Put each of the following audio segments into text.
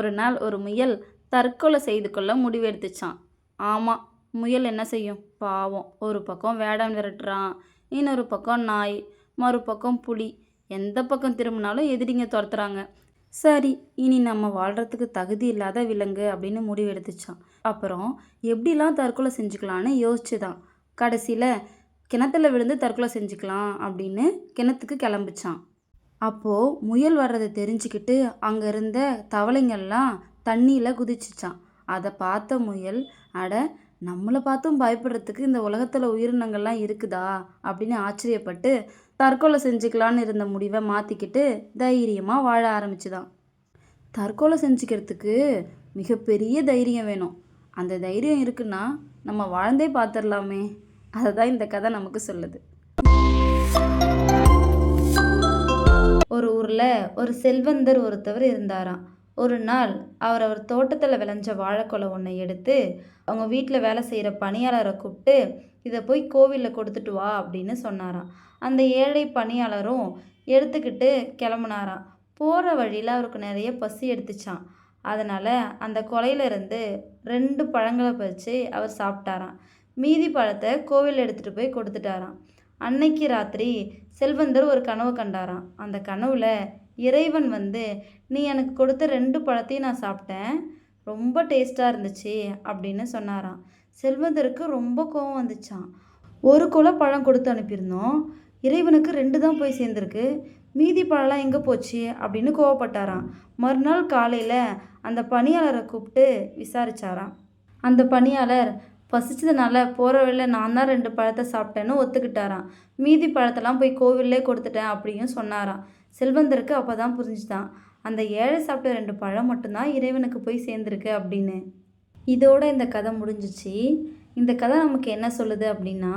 ஒரு நாள் ஒரு முயல் தற்கொலை செய்து கொள்ள முடிவெடுத்துச்சான். ஆமாம், முயல் என்ன செய்யும் பாவம். ஒரு பக்கம் வேடன் விரட்டுறான், இன்னொரு பக்கம் நாய், மறுபக்கம் புலி. எந்த பக்கம் திரும்பினாலும் எதிரிங்க துரத்துறாங்க. சரி, இனி நம்ம வாழ்கிறதுக்கு தகுதி இல்லாத விலங்கு அப்படின்னு முடிவெடுத்துச்சான். அப்புறம் எப்படிலாம் தற்கொலை செஞ்சுக்கலான்னு யோசிச்சுதான் கடைசியில் கிணத்துல விழுந்து தற்கொலை செஞ்சுக்கலாம் அப்படின்னு கிணத்துக்கு கிளம்பிச்சான். அப்போது முயல் வர்றதை தெரிஞ்சுக்கிட்டு அங்கே இருந்த தவளைங்கள்லாம் தண்ணியில் குதிச்சிச்சான். அதை பார்த்த முயல், அட, நம்மளை பார்த்தும் பயப்படுறதுக்கு இந்த உலகத்தில் உயிரினங்கள்லாம் இருக்குதா அப்படின்னு ஆச்சரியப்பட்டு தற்கொலை செஞ்சுக்கலான்னு இருந்த முடிவை மாற்றிக்கிட்டு தைரியமாக வாழ ஆரம்பிச்சுதான். தற்கொலை செஞ்சுக்கிறதுக்கு மிகப்பெரிய தைரியம் வேணும். அந்த தைரியம் இருக்குன்னா நம்ம வாழ்ந்தே பார்த்துடலாமே. அதை தான் இந்த கதை நமக்கு சொல்லுது. ஒரு ஊரில் ஒரு செல்வந்தர் ஒருத்தவர் இருந்தாராம். ஒரு நாள் அவர் தோட்டத்தில் விளைஞ்ச வாழைக்கொலை ஒன்றை எடுத்து அவங்க வீட்டில் வேலை செய்கிற பணியாளரை கூப்பிட்டு, இதை போய் கோவிலில் கொடுத்துட்டு வா அப்படின்னு சொன்னாராம். அந்த ஏழை பணியாளரும் எடுத்துக்கிட்டு கிளம்புனாராம். போகிற வழியில் அவருக்கு நிறைய பசி எடுத்துச்சான். அதனால் அந்த கொலையிலேருந்து 2 பழங்களை பறித்து அவர் சாப்பிட்டாராம். மீதி பழத்தை கோவிலில் எடுத்துகிட்டு போய் கொடுத்துட்டாராம். அன்னைக்கு ராத்திரி செல்வந்தர் ஒரு கனவு கண்டாராம். அந்த கனவுல இறைவன் வந்து, நீ எனக்கு கொடுத்த 2 பழத்தையும் நான் சாப்பிட்டேன், ரொம்ப டேஸ்ட்டாக இருந்துச்சு அப்படின்னு சொன்னாராம். செல்வந்தருக்கு ரொம்ப கோவம் வந்துச்சான். ஒரு குலை பழம் கொடுத்து அனுப்பியிருந்தோம், இறைவனுக்கு 2 தான் போய் சேர்ந்துருக்கு, மீதி பழம்லாம் எங்கே போச்சு அப்படின்னு கோவப்பட்டாராம். மறுநாள் காலையில் அந்த பணியாளரை கூப்பிட்டு விசாரிச்சாராம். அந்த பணியாளர் பசிச்சதுனால போகிற வழியில் நான் தான் 2 பழத்தை சாப்பிட்டேன்னு ஒத்துக்கிட்டாராம். மீதி பழத்தெல்லாம் போய் கோவிலே கொடுத்துட்டேன் அப்படியும் சொன்னாராம். செல்வந்தருக்கு அப்போ தான் புரிஞ்சுதான், அந்த ஏழை சாப்பிட்ட 2 பழம் மட்டும்தான் இறைவனுக்கு போய் சேர்ந்துருக்கு அப்படின்னு. இதோட இந்த கதை முடிஞ்சிச்சு. இந்த கதை நமக்கு என்ன சொல்லுது அப்படின்னா,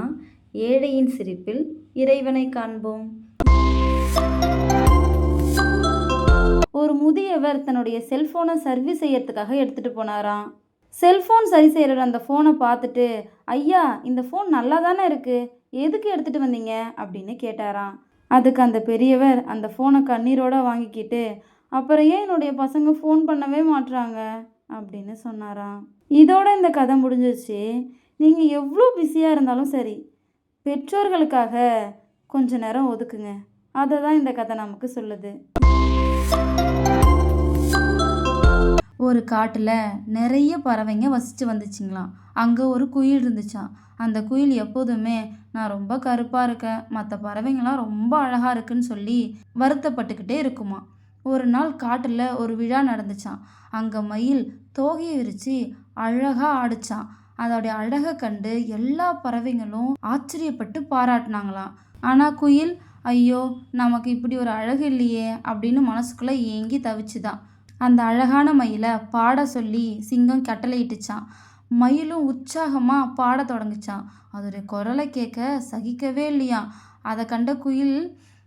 ஏழையின் சிரிப்பில் இறைவனை காண்போம். ஒரு முதியவர் தன்னுடைய செல்ஃபோனை சர்வீஸ் செய்யறதுக்காக எடுத்துகிட்டு போனாராம். செல்ஃபோன் சரி செய்கிற அந்த ஃபோனை பார்த்துட்டு, ஐயா, இந்த ஃபோன் நல்லா தானே இருக்குது, எதுக்கு எடுத்துகிட்டு வந்தீங்க அப்படின்னு கேட்டாராம். அதுக்கு அந்த பெரியவர் அந்த ஃபோனை கண்ணீரோடு வாங்கிக்கிட்டு, அப்புறம் ஏன் என்னுடைய பசங்க ஃபோன் பண்ணவே மாட்டுறாங்க அப்படின்னு சொன்னாராம். இதோட இந்த கதை முடிஞ்சிச்சு. நீங்கள் எவ்வளோ பிஸியாக இருந்தாலும் சரி, பெற்றோர்களுக்காக கொஞ்ச நேரம் ஒதுக்குங்க. அதை தான் இந்த கதை நமக்கு சொல்லுது. ஒரு காட்டில் நிறைய பறவைங்க வசித்து வந்துச்சுங்களாம். அங்கே ஒரு குயில் இருந்துச்சான். அந்த குயில் எப்போதுமே, நான் ரொம்ப கருப்பாக இருக்கேன், மற்ற பறவைங்களாம் ரொம்ப அழகாக இருக்குன்னு சொல்லி வருத்தப்பட்டுக்கிட்டே இருக்குமா. ஒரு நாள் காட்டில் ஒரு விழா நடந்துச்சான். அங்கே மயில் தோகையை விரித்து அழகாக ஆடிச்சான். அதோடைய அழகை கண்டு எல்லா பறவைங்களும் ஆச்சரியப்பட்டு பாராட்டினாங்களாம். ஆனால் குயில், ஐயோ, நமக்கு இப்படி ஒரு அழகு இல்லையே அப்படின்னு மனசுக்குள்ளே ஏங்கி தவிச்சுதான். அந்த அழகான மயிலை பாட சொல்லி சிங்கம் கட்டளையிட்டுச்சான். மயிலும் உற்சாகமாக பாட தொடங்குச்சான். அதோடைய குரலை கேட்க சகிக்கவே இல்லையாம். அதை கண்ட குயில்,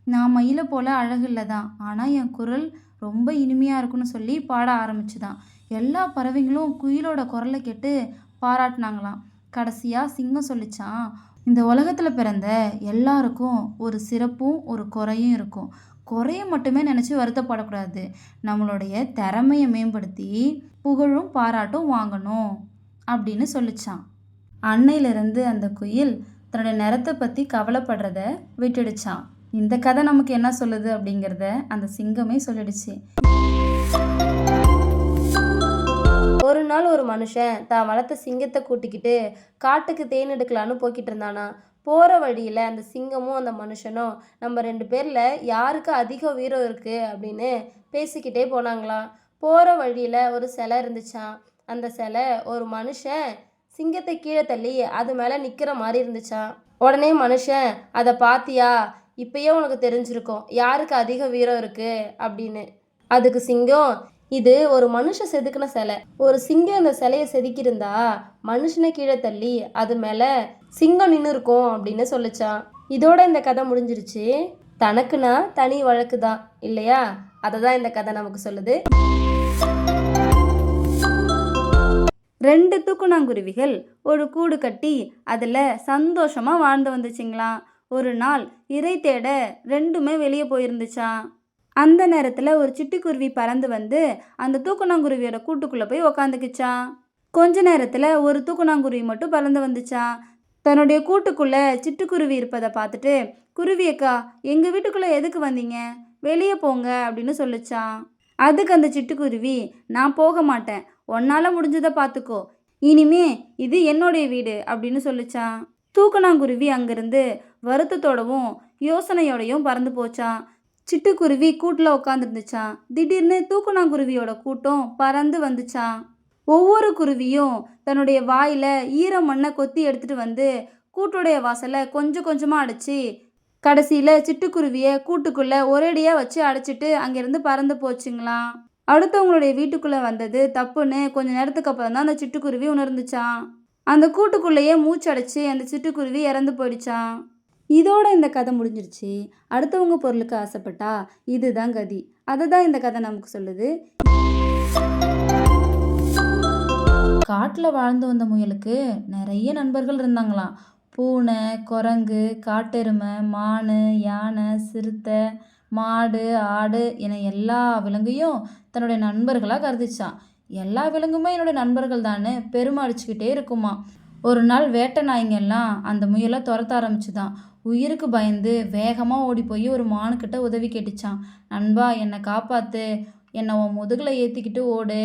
நான் மயிலை போல் அழகு இல்லை தான், ஆனால் என் குரல் ரொம்ப இனிமையாக இருக்குன்னு சொல்லி பாட ஆரம்பிச்சுதான். எல்லா பறவைங்களும் குயிலோட குரலை கேட்டு பாராட்டினாங்களாம். கடைசியாக சிங்கம் சொல்லிச்சான், இந்த உலகத்தில் பிறந்த எல்லாருக்கும் ஒரு சிறப்பும் ஒரு குறையும் இருக்கும். குறைய மட்டுமே நினச்சி வருத்தப்படக்கூடாது. நம்மளுடைய திறமையை மேம்படுத்தி புகழும் பாராட்டும் வாங்கணும் அப்படின்னு சொல்லிச்சான். அன்னையிலிருந்து அந்த குயில் தன்னுடைய நிறத்தை பற்றி கவலைப்படுறத விட்டுடுச்சான். இந்த கதை நமக்கு என்ன சொல்லுது அப்படிங்கிறத அந்த சிங்கமே சொல்லிடுச்சு. ஒரு நாள் ஒரு மனுஷன் தான் வளர்த்த சிங்கத்தை கூட்டிக்கிட்டு காட்டுக்கு தேன் எடுக்கலான்னு போய்கிட்டு இருந்தானா. போகிற வழியில் அந்த சிங்கமும் அந்த மனுஷனும், நம்ம 2 பேரில் யாருக்கு அதிக வீரம் இருக்குது அப்படின்னு பேசிக்கிட்டே போனாங்களாம். போகிற வழியில் ஒரு சிலை இருந்துச்சான். அந்த சிலை ஒரு மனுஷன் சிங்கத்தை கீழே தள்ளி அது மேலே நிற்கிற மாதிரி இருந்துச்சான். உடனே மனுஷன், அதை பார்த்தியா, இப்பயே உனக்கு தெரிஞ்சிருக்கும் யாருக்கு அதிக வீரம் இருக்குது அப்படின்னு. அதுக்கு சிங்கம், இது ஒரு மனுஷன் செதுக்கின சிலை, ஒரு சிங்கம் அந்த சிலையை செதுக்கியிருந்தா மனுஷனை கீழே தள்ளி அது மேலே சிங்கம் நின்று இருக்கும் அப்படின்னு சொல்லிச்சான். இதோட இந்த கதை முடிஞ்சிருச்சு. தனக்குன்னா தனி வழக்கு தான் இல்லையா? அதை தான் இந்த கதை நமக்கு சொல்லுது. 2 தூக்குநாங்குருவிகள் ஒரு கூடு கட்டி அதில் சந்தோஷமாக வாழ்ந்து வந்துச்சுங்களாம். ஒரு நாள் இறை தேட 2மே வெளியே போயிருந்துச்சான். அந்த நேரத்தில் ஒரு சிட்டுக்குருவி பறந்து வந்து அந்த தூக்கணாங்குருவியோட கூட்டுக்குள்ளே போய் உக்காந்துக்குச்சான். கொஞ்ச நேரத்தில் ஒரு தூக்கணாங்குருவி மட்டும் பறந்து வந்துச்சான். தன்னுடைய கூட்டுக்குள்ளே சிட்டுக்குருவி இருப்பதை பார்த்துட்டு, குருவி அக்கா, எங்கள் வீட்டுக்குள்ளே எதுக்கு வந்தீங்க, வெளியே போங்க அப்படின்னு சொல்லிச்சான். அதுக்கு அந்த சிட்டுக்குருவி, நான் போக மாட்டேன், உன்னால் முடிஞ்சதை பார்த்துக்கோ, இனிமே இது என்னுடைய வீடு அப்படின்னு சொல்லிச்சான். தூக்கணாங்குருவி அங்கேருந்து வருத்தத்தோடவும் யோசனையோடையும் பறந்து போச்சான். சிட்டுக்குருவி கூட்டில் உட்காந்துருந்துச்சான். திடீர்னு தூக்கணாங்குருவியோட கூட்டம் பறந்து வந்துச்சான். ஒவ்வொரு குருவியும் தன்னுடைய வாயில் ஈர மண்ணை கொத்தி எடுத்துகிட்டு வந்து கூட்டுடைய வாசலை கொஞ்சம் கொஞ்சமாக அடைச்சி கடைசியில் சிட்டுக்குருவியை கூட்டுக்குள்ளே ஒரேடியாக வச்சு அடைச்சிட்டு அங்கேருந்து பறந்து போச்சுங்களாம். அடுத்தவங்களுடைய வீட்டுக்குள்ளே வந்தது தப்புன்னு கொஞ்சம் நேரத்துக்கு அப்புறம் தான் அந்த சிட்டுக்குருவி உணர்ந்துச்சான். அந்த கூட்டுக்குள்ளேயே மூச்சடைச்சி அந்த சிட்டுக்குருவி இறந்து போயிடுச்சான். இதோட இந்த கதை முடிஞ்சிருச்சு. அடுத்தவங்க பொருளுக்கு ஆசைப்பட்டா இதுதான் கதி. அதை தான் இந்த கதை நமக்கு சொல்லுது. காட்டில் வாழ்ந்து வந்த முயலுக்கு நிறைய நண்பர்கள் இருந்தாங்களாம். பூனை, குரங்கு, காட்டெருமை, மான், யானை, சிறுத்தை, மாடு, ஆடு என எல்லா விலங்கையும் தன்னுடைய நண்பர்களாக கருதிச்சான். எல்லா விலங்குமே என்னுடைய நண்பர்கள் தானே பெருமை அடிச்சுக்கிட்டே இருக்குமா. ஒரு நாள் வேட்டை நாய்ங்கெல்லாம் அந்த முயலை துரத்த ஆரம்பிச்சுதான். உயிருக்கு பயந்து வேகமாக ஓடி போய் ஒரு மானுக்கிட்ட உதவி கேட்டுச்சான். நண்பா, என்னை காப்பாற்று, என்னை உன் முதுகில் ஏற்றிக்கிட்டு ஓடு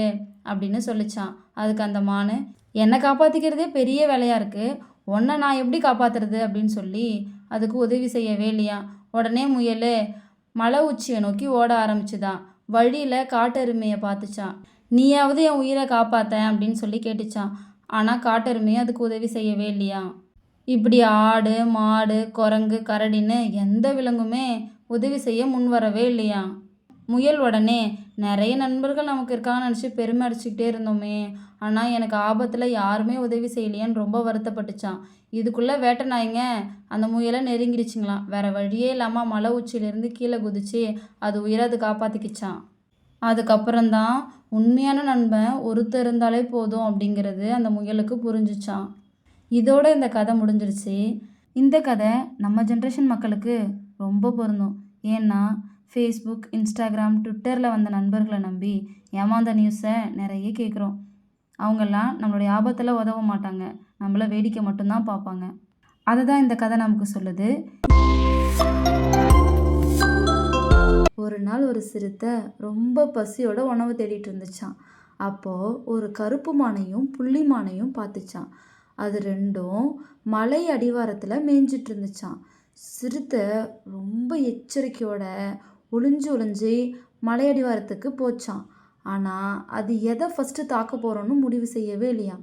அப்படின்னு சொல்லிச்சான். அதுக்கு அந்த மானு, என்னை காப்பாற்றிக்கிறதே பெரிய வேலையாக இருக்குது, உன்னை நான் எப்படி காப்பாற்றுறது அப்படின்னு சொல்லி அதுக்கு உதவி செய்யவே இல்லையா. உடனே முயல் மலை உச்சியை நோக்கி ஓட ஆரம்பிச்சுதான். வழியில் காட்டெருமையை பார்த்துச்சான். நீயாவது என் உயிரை காப்பாற்ற அப்படின்னு சொல்லி கேட்டுச்சான். ஆனால் காட்டெருமையை அதுக்கு உதவி செய்யவே இல்லையா. இப்படி ஆடு, மாடு, குரங்கு, கரடின்னு எந்த விலங்குமே உதவி செய்ய முன் வரவே இல்லையா. முயல் உடனே, நிறைய நண்பர்கள் நமக்கு இருக்காங்கன்னு நினச்சி பெருமை அடிச்சுக்கிட்டே இருந்தோமே, ஆனால் எனக்கு ஆபத்தில் யாருமே உதவி செய்யலையான்னு ரொம்ப வருத்தப்பட்டுச்சான். இதுக்குள்ளே வேட்டை நாய்ங்க அந்த முயலை நெருங்கிடுச்சுங்களாம். வேறு வழியே இல்லாமல் மலை உச்சியிலேருந்து கீழே குதிச்சு அது உயிரை அது காப்பாற்றிக்கிச்சான். அதுக்கப்புறம்தான் உண்மையான நண்பன் ஒருத்தர் இருந்தாலே போதும் அப்படிங்கிறது அந்த முயலுக்கு புரிஞ்சிச்சான். இதோட இந்த கதை முடிஞ்சிருச்சு. இந்த கதை நம்ம ஜென்ரேஷன் மக்களுக்கு ரொம்ப பொருந்தும். ஏன்னா ஃபேஸ்புக், இன்ஸ்டாகிராம், ட்விட்டரில் வந்த நண்பர்களை நம்பி ஏமாந்த நியூஸை நிறைய கேட்குறோம். அவங்கெல்லாம் நம்மளுடைய ஆபத்தில் உதவ மாட்டாங்க, நம்மளை வேடிக்கை மட்டும்தான் பார்ப்பாங்க. அதை தான் இந்த கதை நமக்கு சொல்லுது. ஒரு நாள் ஒரு சிறுத்தை ரொம்ப பசியோட உணவு தேடிட்டு இருந்துச்சான். அப்போது ஒரு கருப்பு மானையும் புள்ளி மானையும் பார்த்துச்சான். அது ரெண்டும் மலை அடிவாரத்தில் மேய்ஞ்சிட்டு இருந்துச்சான். சிறுத்தை ரொம்ப எச்சரிக்கையோட ஒளிஞ்சு மலை அடிவாரத்துக்கு போச்சான். ஆனால் அது எதை ஃபஸ்ட்டு தாக்க போகிறோன்னு முடிவு செய்யவே இல்லையா.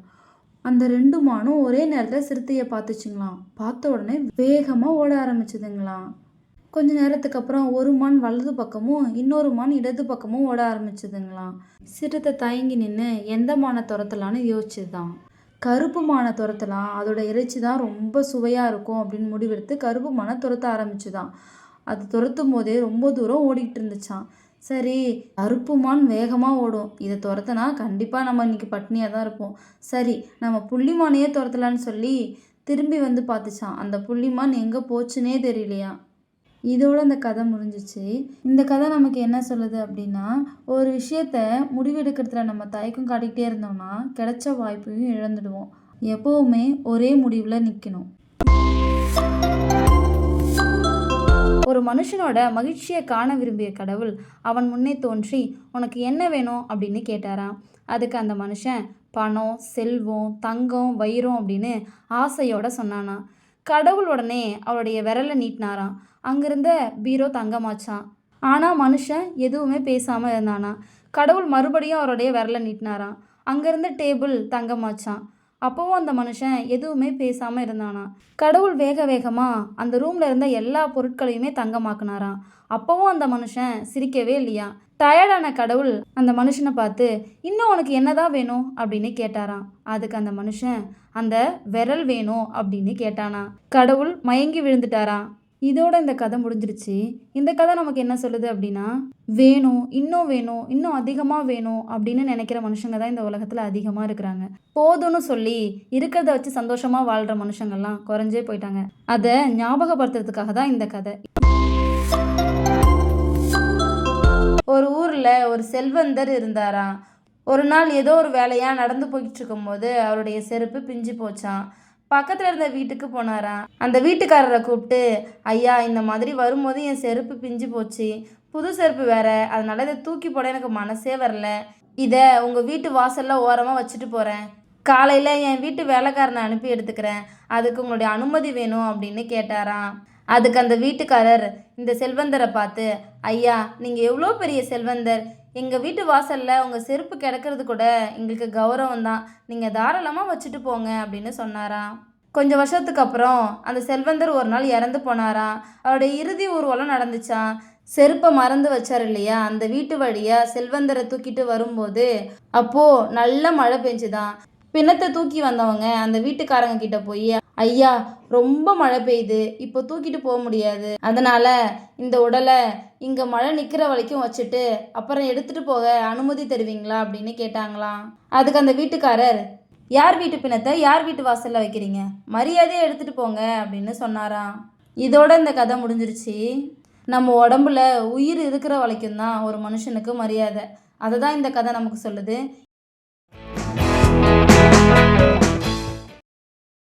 அந்த ரெண்டு மானும் ஒரே நேரத்தில் சிறுத்தையை பார்த்துச்சுங்களாம். பார்த்த உடனே வேகமாக ஓட ஆரம்பிச்சுதுங்களாம். கொஞ்ச நேரத்துக்கு அப்புறம் ஒரு மான் வலது பக்கமும் இன்னொரு மான் இடது பக்கமும் ஓட ஆரம்பிச்சுதுங்களாம். சிறுத்தை தயங்கி நின்று எந்த மானை துரத்தலான்னு யோசிச்சுதான். கருப்பு மானை துரத்தலாம், அதோட இறைச்சி தான் ரொம்ப சுவையாக இருக்கும் அப்படின்னு முடிவெடுத்து கருப்பு மானை துரத்த ஆரம்பிச்சுதான். அது துரத்தும் போதே ரொம்ப தூரம் ஓடிக்கிட்டு இருந்துச்சான். சரி, கருப்பு மான் வேகமாக ஓடும், இதை துரத்தினா கண்டிப்பாக நம்ம இன்றைக்கி பட்னியாக தான் இருப்போம். சரி, நம்ம புள்ளிமானையே துரத்தலான்னு சொல்லி திரும்பி வந்து பார்த்துச்சான். அந்த புள்ளிமான் எங்கே போச்சுன்னே தெரியலையா. இதோட இந்த கதை முடிஞ்சிச்சு. இந்த கதை நமக்கு என்ன சொல்லுது அப்படின்னா, ஒரு விஷயத்த முடிவெடுக்கிறதுல நம்ம தயக்கம் காட்டிக்கிட்டே இருந்தோம்னா கிடைச்ச வாய்ப்பையும் இழந்துடுவோம். எப்போவுமே ஒரே முடிவில் நிற்கணும். ஒரு மனுஷனோட மகிழ்ச்சியை காண விரும்பிய கடவுள் அவன் முன்னே தோன்றி, உனக்கு என்ன வேணும் அப்படின்னு கேட்டாராம். அதுக்கு அந்த மனுஷன் பணம், செல்வம், தங்கம், வைரம் அப்படின்னு ஆசையோட சொன்னானா. கடவுள் உடனே அவருடைய விரலை நீட்டினாராம். அங்கிருந்த பீரோ தங்கமாச்சான். ஆனால் மனுஷன் எதுவுமே பேசாமல் இருந்தானா. கடவுள் மறுபடியும் அவருடைய விரலை நீட்டினாராம். அங்கேருந்த டேபிள் தங்கமாச்சான். அப்போவும் அந்த மனுஷன் எதுவுமே பேசாமல் இருந்தானா. கடவுள் வேகமாக அந்த ரூமில் இருந்த எல்லா பொருட்களையுமே தங்கமாக்குனாராம். அப்போவும் அந்த மனுஷன் சிரிக்கவே இல்லையா. டயர்டான கடவுள் அந்த மனுஷனை பார்த்து, இன்னும் உனக்கு என்னதான் வேணும் அப்படின்னு கேட்டாராம். அதுக்கு அந்த மனுஷன், அந்த விரல் வேணும் அப்படின்னு கேட்டானா. கடவுள் மயங்கி விழுந்துட்டாராம். இதோட இந்த கதை முடிஞ்சிருச்சு. இந்த கதை நமக்கு என்ன சொல்லுது அப்படின்னா, வேணும், இன்னும் அதிகமாக வேணும் அப்படின்னு நினைக்கிற மனுஷங்க தான் இந்த உலகத்தில் அதிகமாக இருக்கிறாங்க. போதும்னு சொல்லி இருக்கிறத வச்சு சந்தோஷமாக வாழ்கிற மனுஷங்கள்லாம் குறைஞ்சே போயிட்டாங்க. அதை ஞாபகப்படுத்துறதுக்காக தான் இந்த கதை. ஒரு ஊர்ல ஒரு செல்வந்தர் இருந்தாராம். ஒரு நாள் ஏதோ ஒரு வேலையா நடந்து போயிட்டு இருக்கும்போது அவருடைய செருப்பு பிஞ்சு போச்சாம். பக்கத்துல இருந்த வீட்டுக்கு போனாராம். அந்த வீட்டுக்காரரை கூப்பிட்டு, ஐயா இந்த மாதிரி வரும்போது என் செருப்பு பிஞ்சு போச்சு. புது செருப்பு வேற. அதனால இதை தூக்கி போட எனக்கு மனசே வரல. இதை உங்க வீட்டு வாசல்ல ஓரமா வச்சுட்டு போறேன். காலையில என் வீட்டு வேலைக்காரனை அனுப்பி எடுத்துக்கிறேன். அதுக்கு உங்களுடைய அனுமதி வேணும் அப்படின்னு கேட்டாராம். அதுக்கு அந்த வீட்டுக்காரர் இந்த செல்வந்தரை பார்த்து, ஐயா நீங்கள் எவ்வளோ பெரிய செல்வந்தர், எங்கள் வீட்டு வாசலில் உங்கள் செருப்பு கிடக்கிறது கூட எங்களுக்கு கௌரவம் தான். நீங்கள் தாராளமாக வச்சுட்டு போங்க அப்படின்னு சொன்னாராம். கொஞ்சம் வருஷத்துக்கு அப்புறம் அந்த செல்வந்தர் ஒரு நாள் இறந்து போனாராம். அவருடைய இறுதி ஊர்வலம் நடந்துச்சாம். செருப்பை மறந்து வச்சார் இல்லையா, அந்த வீட்டு வழியாக செல்வந்தரை தூக்கிட்டு வரும்போது அப்போது நல்ல மழை பெஞ்சுதான். பிணத்தை தூக்கி வந்தவங்க அந்த வீட்டுக்காரங்க கிட்ட போய், ஐயா ரொம்ப மழை பெய்யுது, இப்போ தூக்கிட்டு போக முடியாது, அதனால இந்த உடலை இங்கே மழை நிற்கிற வரைக்கும் வச்சுட்டு அப்புறம் எடுத்துட்டு போக அனுமதி தருவீங்களா அப்படின்னு கேட்டாங்களாம். அதுக்கு அந்த வீட்டுக்காரர், யார் வீட்டு பிணத்தை யார் வீட்டு வாசலில் வைக்கிறீங்க, மரியாதையை எடுத்துட்டு போங்க அப்படின்னு சொன்னாராம். இதோட இந்த கதை முடிஞ்சிருச்சு. நம்ம உடம்புல உயிர் இருக்கிற வரைக்கும் தான் ஒரு மனுஷனுக்கு மரியாதை. அதை தான் இந்த கதை நமக்கு சொல்லுது.